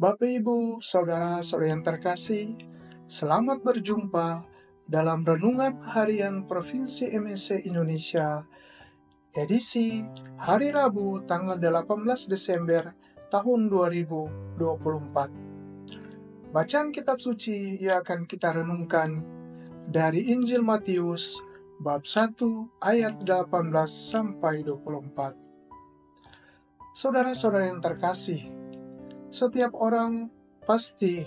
Bapak, Ibu, saudara-saudara yang terkasih, selamat berjumpa dalam Renungan Harian Provinsi MSC Indonesia, edisi hari Rabu tanggal 18 Desember tahun 2024. Bacaan kitab suci yang akan kita renungkan dari Injil Matius bab 1 ayat 18 sampai 24. Saudara-saudara yang terkasih, setiap orang pasti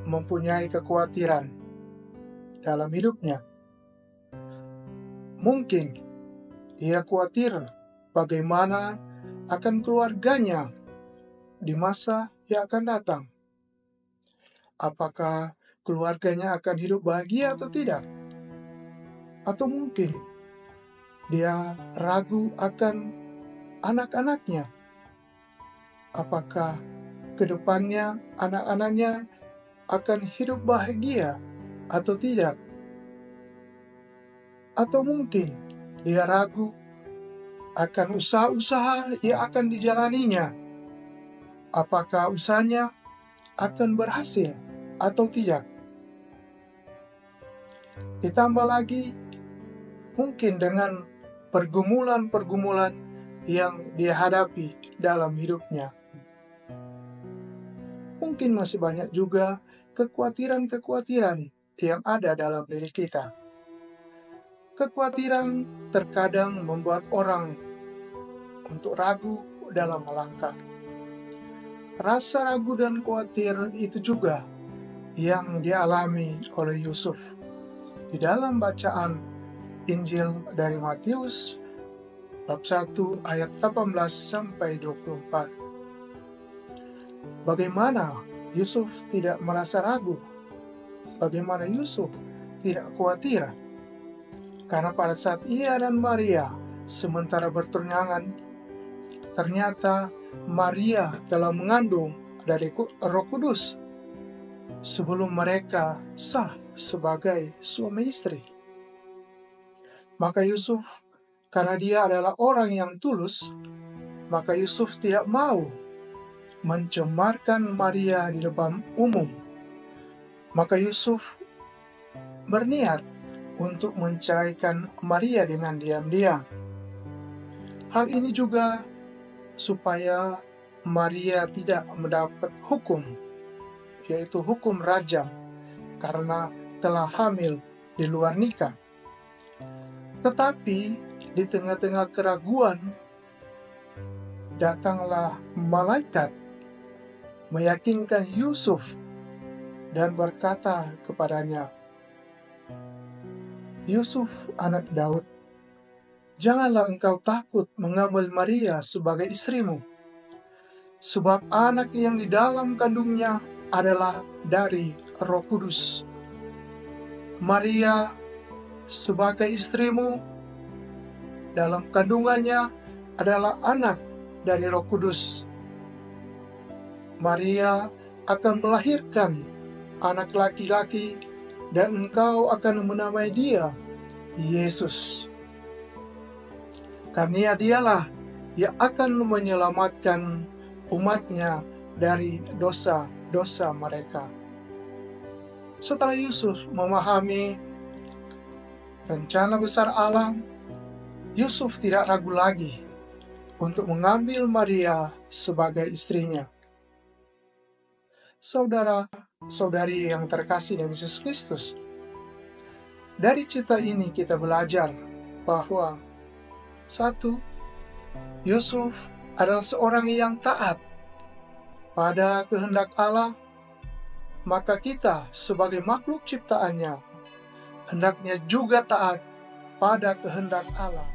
mempunyai kekhawatiran dalam hidupnya. Mungkin ia khawatir bagaimana akan keluarganya di masa yang akan datang. Apakah keluarganya akan hidup bahagia atau tidak? Atau mungkin dia ragu akan anak-anaknya. Apakah kedepannya anak-anaknya akan hidup bahagia atau tidak? Atau mungkin dia ragu akan usaha-usaha yang akan dijalaninya. Apakah usahanya akan berhasil atau tidak? Ditambah lagi mungkin dengan pergumulan-pergumulan yang dia hadapi dalam hidupnya. Mungkin masih banyak juga kekhawatiran-kekhawatiran yang ada dalam diri kita. Kekhawatiran terkadang membuat orang untuk ragu dalam melangkah. Rasa ragu dan khawatir itu juga yang dialami oleh Yusuf. Di dalam bacaan Injil dari Matius bab 1 ayat 18 sampai 24. Bagaimana Yusuf tidak merasa ragu? Bagaimana Yusuf tidak khawatir? Karena pada saat ia dan Maria sementara bertunangan, ternyata Maria telah mengandung dari Roh Kudus sebelum mereka sah sebagai suami istri. Maka Yusuf, karena dia adalah orang yang tulus, maka Yusuf tidak mau mencemarkan Maria di depan umum. Maka Yusuf berniat untuk menceraikan Maria dengan diam-diam. Hal ini juga supaya Maria tidak mendapat hukum, yaitu hukum rajam, karena telah hamil di luar nikah. Tetapi di tengah-tengah keraguan, datanglah malaikat meyakinkan Yusuf dan berkata kepadanya, "Yusuf, anak Daud, janganlah engkau takut mengambil Maria sebagai istrimu, sebab anak yang di dalam kandungnya adalah dari Roh Kudus. Maria sebagai istrimu dalam kandungannya adalah anak dari Roh Kudus. Maria akan melahirkan anak laki-laki dan engkau akan menamai dia Yesus. Karena dialah yang akan menyelamatkan umatnya dari dosa-dosa mereka." Setelah Yusuf memahami rencana besar Allah, Yusuf tidak ragu lagi untuk mengambil Maria sebagai istrinya. Saudara-saudari yang terkasih dalam Yesus Kristus, dari cerita ini kita belajar bahwa satu, Yusuf adalah seorang yang taat pada kehendak Allah, maka kita sebagai makhluk ciptaannya hendaknya juga taat pada kehendak Allah.